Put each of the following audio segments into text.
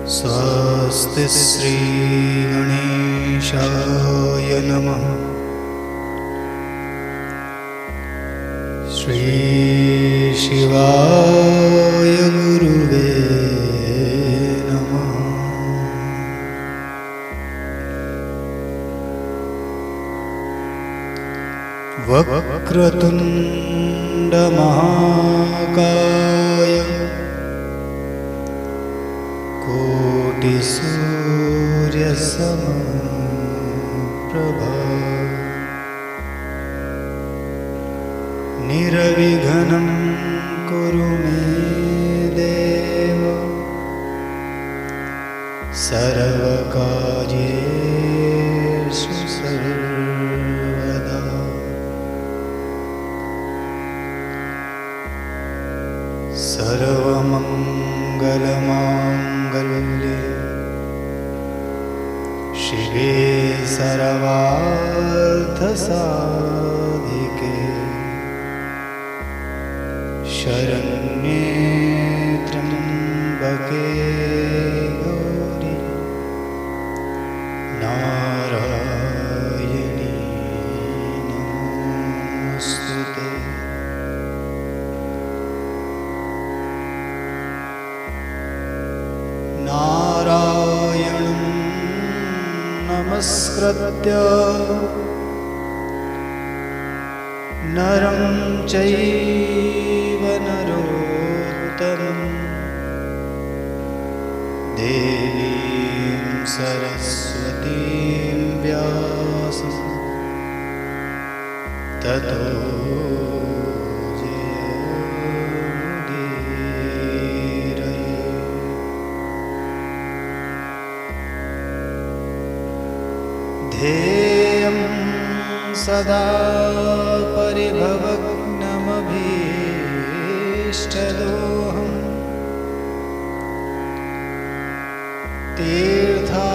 स्वस्ति श्री गणेशाय नमः। श्री शिवाय गुरुवे नमः। वक्रतुंड महाकाय कोटिसूर्यसमप्रभा निर्विघ्नं कुरु मे देव सर्वकार्येषु सर्वदा। सर्वमंगलमांगल्ये शिवे सर्वार्थसाधिके शरण्ये त्र्यंबके गौरी नारायणी नमोस्तुते। नारायणं नमस्कृत्य नरं चैव नरोत्तमं देवीं सरस्वतीं व्यासं ततो ध्येयं सदा परिभवग्नमभीष्टदोहं तीर्थास्पदं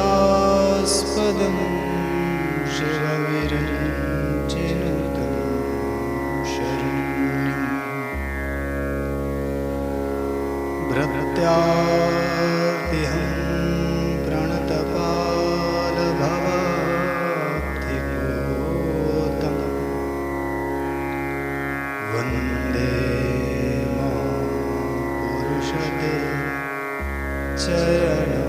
शिवविरञ्चिनुतं शरण्यं भृत्यार्तिहं प्रणतपालभव वन्दे महापुरुषते चरणमरविन्दम्।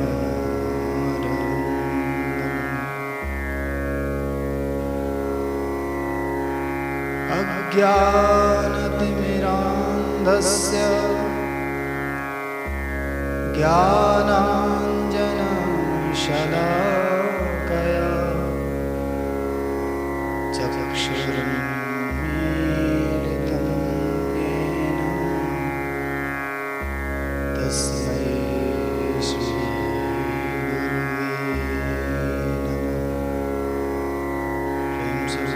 अज्ञानतिमिरान्धस्य ज्ञानाञ्जनशलाकया चक्षुरुन्मीलितं येन तस्मै श्रीगुरुवे नमः। श्री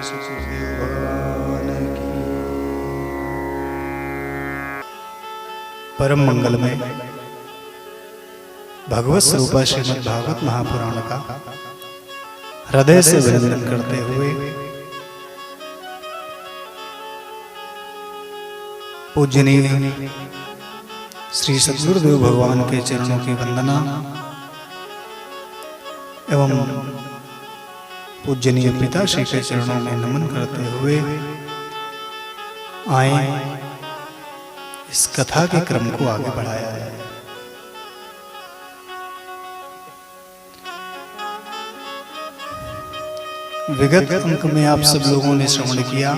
सुखदेव भगवान की। परम मंगलमय भगवत स्वरूपा श्रीमद् भागवत महापुराण का हृदय से वंदन करते हुए पूजनीय श्री सद्गुरुदेव भगवान के चरणों की वंदना एवं पूजनीय पिताश्री के चरणों में नमन करते हुए आए इस कथा के क्रम को आगे बढ़ाया है। विगत अंक में आप सब लोगों ने श्रवण किया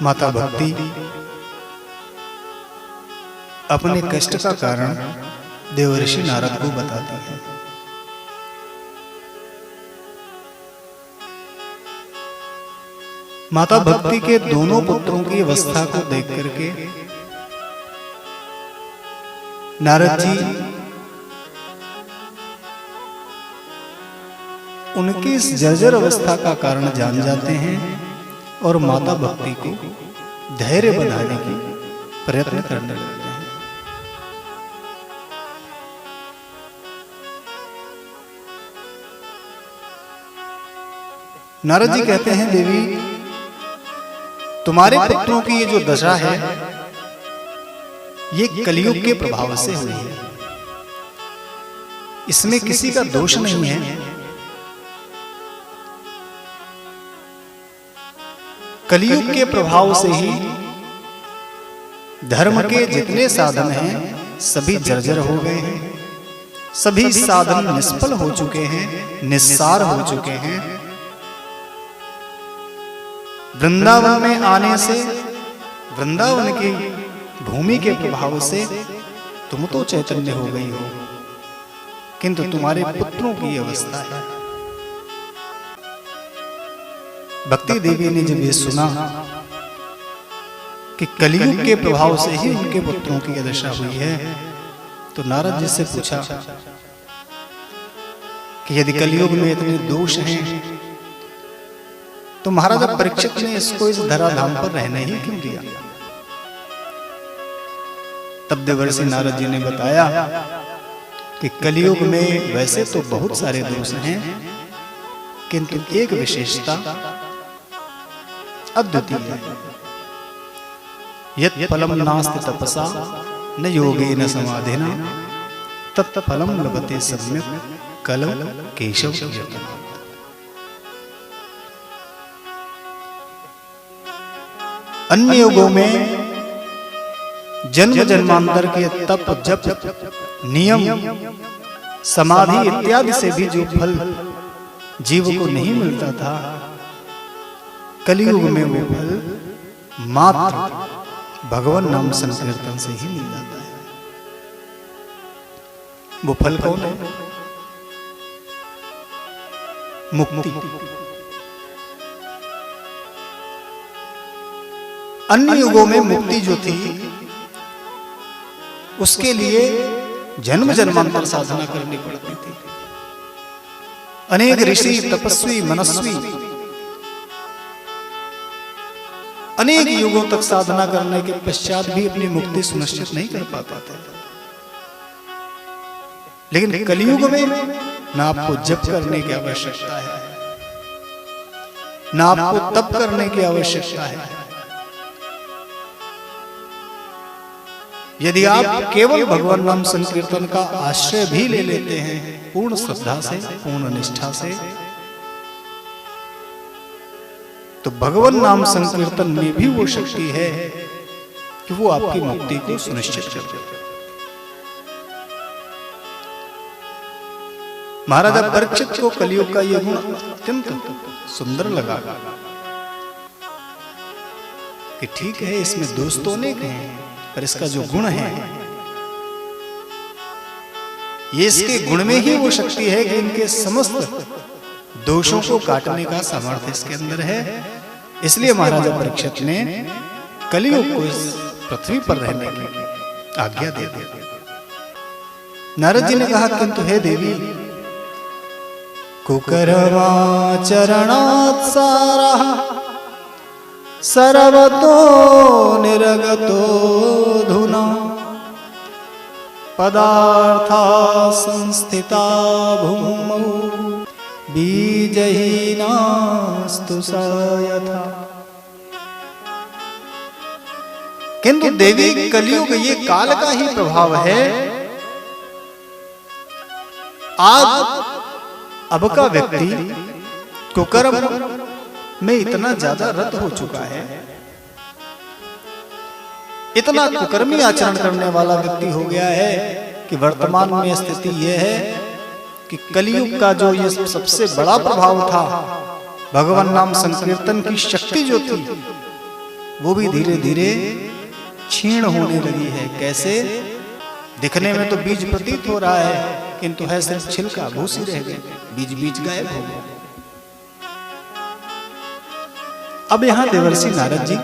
माता भक्ति अपने कष्ट का कारण देवर्षि नारद को बताती है। माता भक्ति के दोनों पुत्रों की अवस्था को देख करके नारद जी उनकी इस जर्जर अवस्था का कारण जान जाते हैं और माता भक्ति को धैर्य बनाने की प्रयत्न करने लगते हैं। नारद जी कहते हैं, देवी तुम्हारे पुत्रों की ये जो दशा है ये कलयुग के प्रभाव से हुई है, इसमें किसी का दोष नहीं है। कलयुग के प्रभाव से ही धर्म के जितने साधन हैं सभी जर्जर हो गए हैं, सभी साधन निष्फल हो चुके हैं, निस्सार हो चुके हैं। वृंदावन में आने से, वृंदावन की भूमि के प्रभाव से तुम तो चैतन्य हो गई हो, किंतु तुम्हारे पुत्रों की अवस्था है। भक्ति देवी ने जब ये सुना कि कलयुग के प्रभाव से ही उनके पुत्रों की दशा हुई है, तो नारद जी से पूछा कि यदि कलयुग में इतने दोष हैं तो महाराजा परीक्षित ने इसको इस धराधाम पर रहने ही क्यों दिया। तब देवर्षि नारद जी ने बताया कि कलयुग में वैसे तो बहुत सारे दोष हैं, किंतु एक विशेषता अद्वितीय है। यत् फलम नास्ति तपसा न योगेन समाधिना तत् फलम लभते सम्यक् कलौ केशव कीर्तनात्। अन्य युगों में जन्म जन्मांतर के तप जप नियम समाधि इत्यादि से भी जो फल जीव को नहीं मिलता था, कलयुग में वो फल मात्र भगवान नाम संकीर्तन से ही मिल जाता है। वो फल कौन है? मुक्ति। अन्य युगों में मुक्ति जो थी उसके लिए जन्म जन्मांतर साधना करनी पड़ती थी। अनेक ऋषि तपस्वी मनस्वी अनेक युगों तक साधना करने के पश्चात भी अपनी मुक्ति सुनिश्चित नहीं कर पाते थे। लेकिन कलयुग में ना आपको जप करने की आवश्यकता है, ना आपको तप करने की आवश्यकता है। यदि आप केवल भगवान नाम संकीर्तन का आश्रय भी ले लेते हैं पूर्ण श्रद्धा से, पूर्ण निष्ठा से, तो भगवान नाम संकीर्तन में भी वो शक्ति है कि वो आपकी मुक्ति को सुनिश्चित कर देता है। महाराजा परीक्षित को कलयुग का यह गुण अत्यंत सुंदर लगा कि ठीक है, इसमें दोष तो अनेक हैं, पर इसका जो गुण है, ये इसके गुण में ही वो शक्ति है कि इनके समस्त दोषों को काटने का सामर्थ्य इसके अंदर है। इसलिए महाराजा परीक्षित ने कलयुग को इस पृथ्वी पर रहने की आज्ञा दे दी। नारद जी ने कहा, किंतु हे देवी, कुकरवा चरणात् सारः सर्वतो निरगतो धुना पदार्था संस्थिता भूमौ बीजहीनास्तु स यथा। किंतु देवी, कलयुग ये काल का ही प्रभाव है। आज अब का व्यक्ति कुकर्म में इतना ज्यादा रत हो चुका है, इतना कुकर्मी आचरण करने वाला व्यक्ति हो गया है कि वर्तमान में स्थिति यह है कि कलयुग का जो ये सबसे बड़ा प्रभाव था, भगवान नाम संकीर्तन की शक्ति जो थी, वो भी धीरे धीरे क्षीण होने लगी है। कैसे? दिखने में तो बीज प्रतीत हो रहा है, किंतु है सिर्फ छिलका, भूसी रह गए, बीज बीज गायब हो गए। अब यहां देवर्षि नारद जी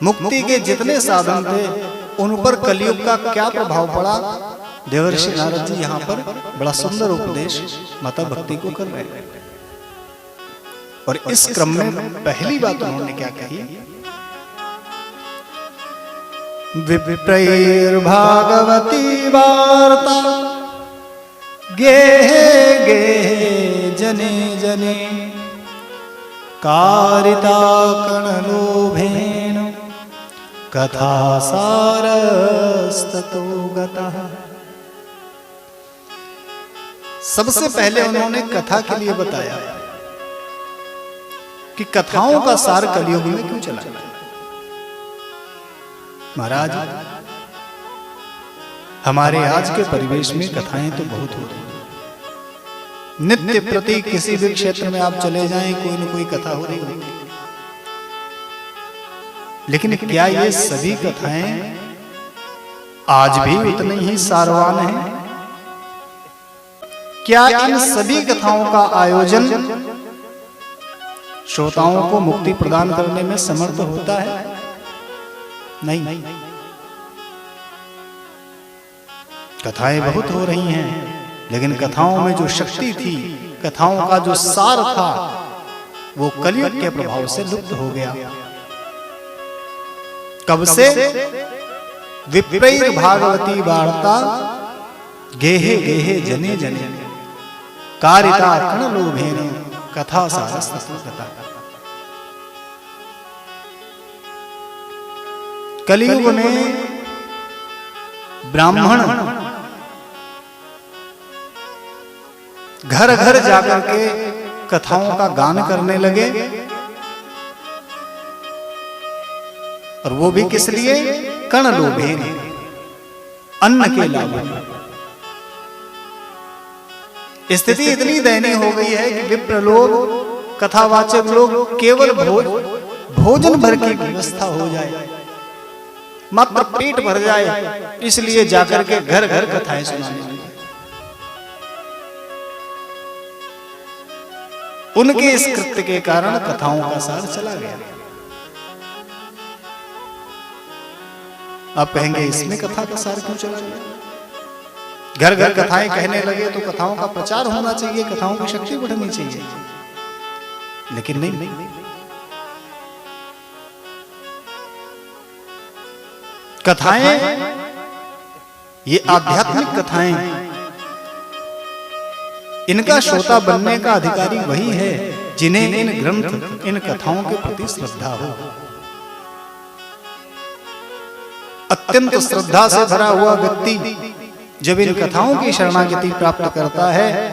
मुक्ति के जितने साधन थे उन पर कलयुग का क्या प्रभाव पड़ा, देवर्षि नारद जी यहाँ पर बड़ा सुंदर उपदेश माता भक्ति को कर रहे हैं। और इस क्रम में पहली बात उन्होंने क्या कही, विप्रैर्भागवती वार्ता गेहे गेहे जने जने कारिता कणलोभेन कथा सारस्ततो गतः। सबसे पहले उन्होंने कथा के लिए बताया कि कथाओं का सार कलयुग में क्यों चला। महाराज, हमारे आज के परिवेश में कथाएं तो बहुत होती हैं। नित्य प्रति किसी भी क्षेत्र में आप चले जाएं, कोई न कोई कथा हो रही होगी। लेकिन क्या ये सभी कथाएं आज भी उतनी ही सारवान हैं? क्या इन सभी कथाओं का आयोजन श्रोताओं को मुक्ति प्रदान करने में समर्थ होता है? नहीं। कथाएं बहुत हो रही हैं, लेकिन कथाओं में जो शक्ति थी, कथाओं का जो सार था, वो कलयुग के प्रभाव से लुप्त हो गया। कब से? विप्रैर भागवती वार्ता गेहे गेहे जने जने कारिता कण लोभेन कथा सारस्ततो गतः। कलयुग में ब्राह्मण घर घर जाकर के कथाओं का गान करने लगे, और वो भी किस लिए? कण लोभेन, अन्न के लाभ। स्थिति इतनी दयनीय हो गई है कि विप्र लोग, कथावाचक लोग केवल भोजन भर की व्यवस्था हो जाए, मात्र पेट भर जाए, इसलिए जाकर के घर घर कथाएं सुनाने लगे। उनके इस कृत्य के कारण कथाओं का सार चला गया। आप कहेंगे इसमें कथा का सार क्यों चला गया? घर घर कथाएं कहने लगे तो कथाओं का प्रचार होना चाहिए, कथाओं की शक्ति बढ़नी चाहिए, लेकिन नहीं। कथाएं, ये आध्यात्मिक कथाएं, इनका श्रोता बनने का अधिकारी वही है जिन्हें इन ग्रंथ, इन कथाओं के प्रति श्रद्धा हो। अत्यंत श्रद्धा से भरा हुआ व्यक्ति जब इन कथाओं की शरणागति प्राप्त करता है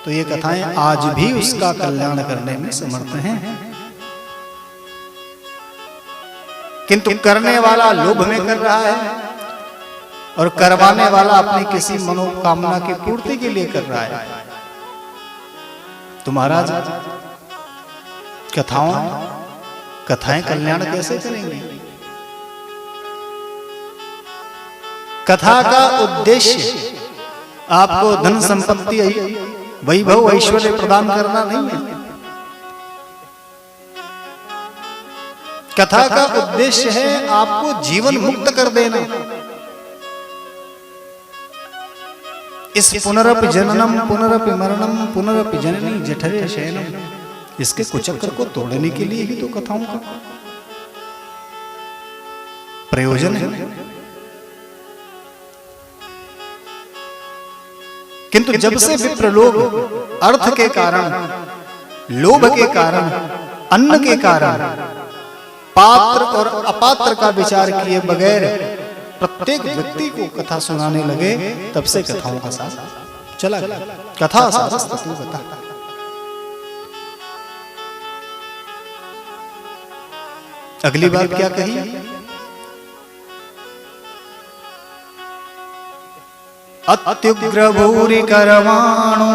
तो ये कथाएं आज भी उसका कल्याण करने में समर्थ हैं। किंतु करने वाला लोभ में कर रहा है और करवाने वाला अपनी किसी मनोकामना की पूर्ति के लिए कर रहा है। तो महाराज, कथाएं कल्याण कैसे करेंगी? कथा का उद्देश्य आपको धन संपत्ति, वैभव, ऐश्वर्य प्रदान करना नहीं है। कथा का उद्देश्य है आपको जीवन मुक्त कर देना। इस पुनरपि जननम पुनरपि मरणम पुनरपि जननी जठरे शयनम, इसके कुचक्र को तोड़ने के लिए ही तो कथाओं का प्रयोजन है। किंतु जब से विप्र लोग अर्थ के कारण, लोभ के कारण, अन्न के कारण पात्र और अपात्र का विचार किए बगैर प्रत्येक व्यक्ति को कथा सुनाने लगे, तब से कथाओं का सार चला गया। कथा सारस्ततो गतः। अगली बात क्या कही? अत्युग्र भूरि कर्माणो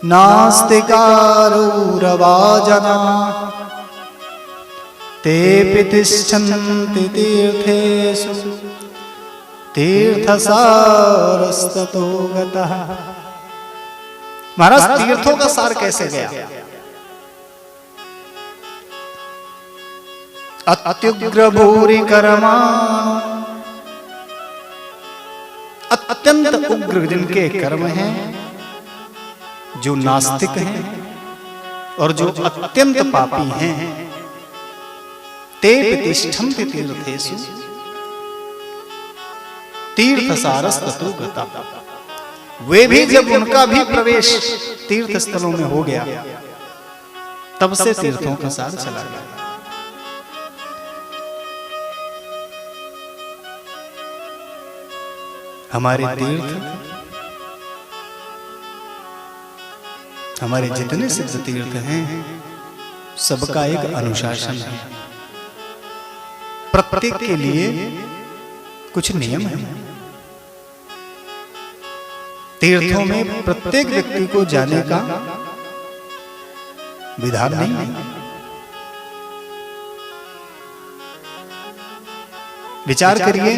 नास्तिकारौरवाजना तेऽपि तिष्ठन्ति तीर्थेषु तीर्थसारस्ततो गतः। महाराज, तीर्थों का सार कैसे गया? अत्युग्र भूरि कर्माणो, अत्यंत उग्र जिनके कर्म हैं, जो नास्तिक हैं और जो अत्यंत पापी हैं, ते तिष्ठन्ति तीर्थेषु तीर्थसारस्ततो गतः। वे भी जब उनका भी प्रवेश तीर्थ स्थलों में हो गया, तब से तीर्थों का सार चला गया। हमारे तीर्थ, हमारे जितने सिद्ध तीर्थ हैं, सबका एक अनुशासन है। प्रत्येक के लिए कुछ नियम है। तीर्थों में प्रत्येक व्यक्ति को जाने का विधान नहीं है। विचार करिए,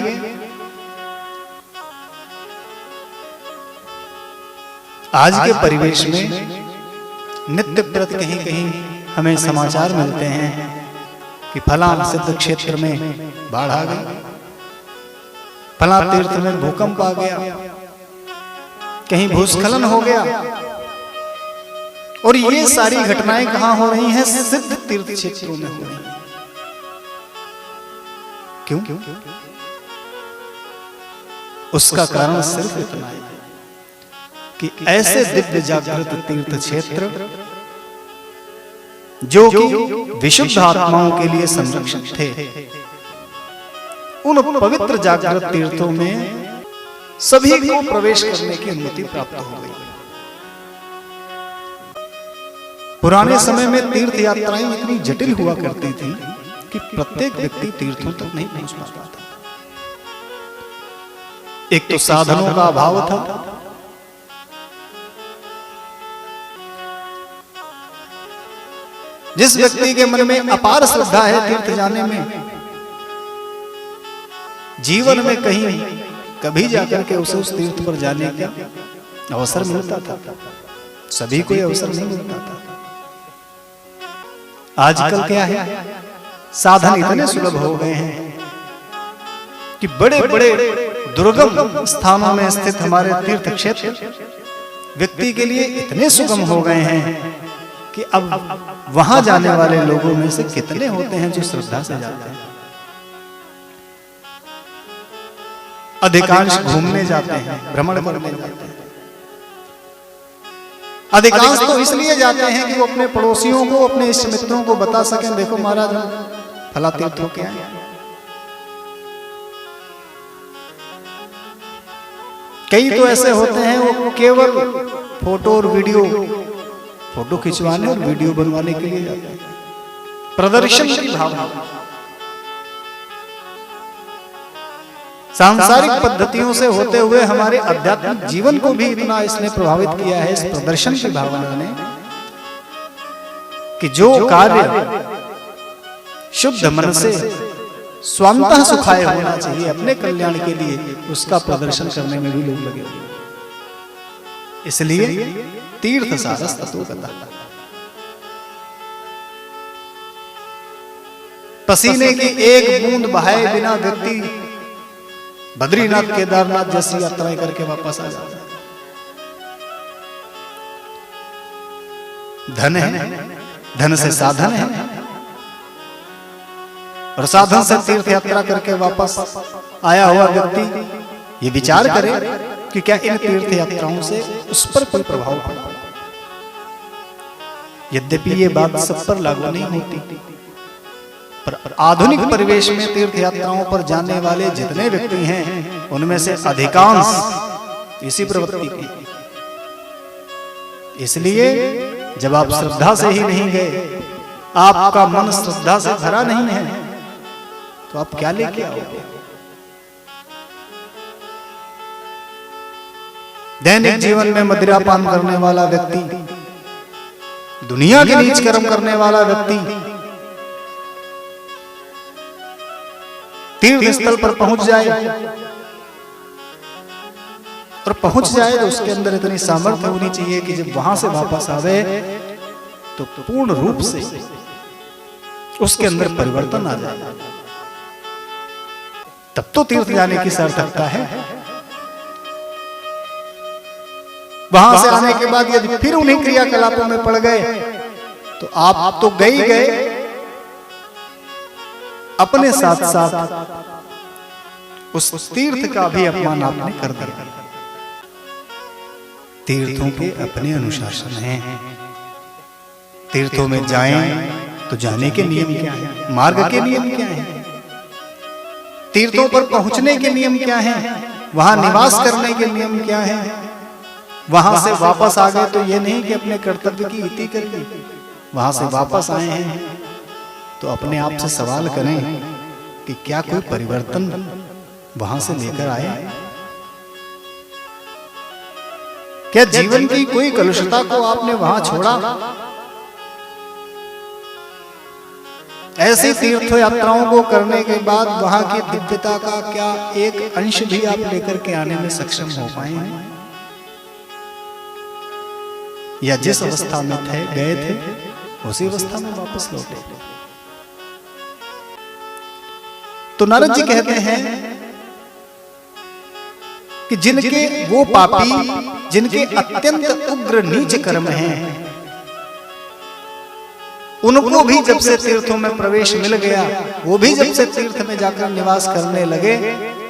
आज के परिवेश में नित्य प्रति कहीं कहीं हमें समाचार मिलते हैं कि फला सिद्ध क्षेत्र में बाढ़ आ गई, फला तीर्थ में भूकंप आ गया, कहीं भूस्खलन हो गया। और ये सारी घटनाएं कहां हो रही हैं? सिद्ध तीर्थ क्षेत्रों में हो रही हैं। क्यों? उसका कारण सिर्फ इतना है कि ऐसे दिव्य जागृत तीर्थ क्षेत्र जो कि विशुद्ध आत्माओं के लिए संरक्षित थे, उन पवित्र जागृत तीर्थों में सभी को प्रवेश करने की अनुमति प्राप्त हो गई। पुराने समय में तीर्थ यात्राएं इतनी जटिल हुआ करती थी कि प्रत्येक व्यक्ति तीर्थों तक नहीं पहुंच पाता था। एक तो साधनों का अभाव था, जिस व्यक्ति के मन में अपार श्रद्धा है तीर्थ जाने में, जीवन में कहीं कभी जाकर के उसे उस तीर्थ पर जाने का अवसर मिलता था। सभी को यह अवसर नहीं मिलता था। आजकल क्या है, साधन इतने सुलभ हो गए हैं कि बड़े बड़े दुर्गम स्थानों में स्थित हमारे तीर्थ क्षेत्र व्यक्ति के लिए इतने सुगम हो गए हैं कि अब वहां जाने वाले लोगों में से कितने होते हैं जो श्रद्धा से जाते हैं। अधिकांश घूमने जाते हैं, भ्रमण करने जाते हैं। अधिकांश तो इसलिए जाते हैं कि वो अपने पड़ोसियों को, अपने इष्ट मित्रों को बता सकें, देखो महाराज फला तीर्थ होके आए। कई तो ऐसे होते हैं वो केवल फोटो और वीडियो, फोटो खिंचवाने और वीडियो बनवाने के लिए जाते हैं, प्रदर्शन की भावना। सांसारिक पद्धतियों से होते हुए हमारे आध्यात्मिक जीवन को भी इतना इसने प्रभावित किया है, इस प्रदर्शन की भावना ने, कि जो कार्य शुद्ध मन से स्वांतः सुखाय होना चाहिए अपने कल्याण के लिए, उसका प्रदर्शन करने में भी लोग लगे। इसलिए तीर्थ सारस तत्वगता, पसीने की एक बूंद बहाए बिना व्यक्ति बद्रीनाथ केदारनाथ जैसी यात्राएं करके वापस आ जाता है। धन है, धन से साधन है, और साधन से तीर्थ यात्रा करके वापस आया हुआ व्यक्ति ये विचार करे कि क्या इन तीर्थ यात्राओं से उस पर कोई प्रभाव पड़ा। यद्यपि ये बात सब पर लागू नहीं होती, पर आधुनिक परिवेश में तीर्थ यात्राओं पर जाने वाले जितने व्यक्ति हैं, उनमें से अधिकांश इसी प्रवृत्ति की। इसलिए जब आप श्रद्धा से ही नहीं गए, आपका मन श्रद्धा से भरा नहीं है, तो आप क्या लेके आओगे? दैनिक जीवन में मदिरा पान करने वाला व्यक्ति, दुनिया के नीच कर्म करने वाला व्यक्ति तीर्थ स्थल पर पहुंच जाए, और पहुंच जाए तो उसके अंदर इतनी सामर्थ्य होनी चाहिए कि जब वहां से वापस आवे तो पूर्ण रूप से उसके अंदर परिवर्तन आ जाए। तब तो तीर्थ जाने की सार्थकता है। वहां से आने के बाद यदि फिर उन्हीं क्रियाकलापों में पड़ गए तो आप तो गए ही गए, अपने साथ साथ उस तीर्थ का भी अपमान आपने कर दिया। तीर्थों के अपने अनुशासन हैं। तीर्थों में जाएं तो जाने के नियम क्या हैं, मार्ग के नियम क्या हैं, तीर्थों पर पहुंचने के नियम क्या हैं, वहां निवास करने के नियम क्या है। वहां से वापस आ गए तो ये नहीं कि अपने कर्तव्य की इति कर ली, वहां से वापस आए हैं तो अपने आप से सवाल करें कि क्या कोई परिवर्तन वहां से लेकर आए। क्या जीवन की कोई कलुषता को आपने वहां छोड़ा। ऐसी तीर्थ यात्राओं को करने के बाद वहां की दिव्यता का क्या एक अंश भी आप लेकर के आने में सक्षम हो पाए हैं, या जिस अवस्था में थे गए थे उसी अवस्था में वापस लौटे। तो नारद जी कहते हैं कि जिनके वो पापी जिनके अत्यंत उग्र नीच कर्म हैं, उनको भी जब से तीर्थों में प्रवेश मिल गया, वो भी जब से तीर्थ में जाकर निवास करने लगे,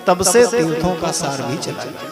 तब से तीर्थों का सार भी चला गया।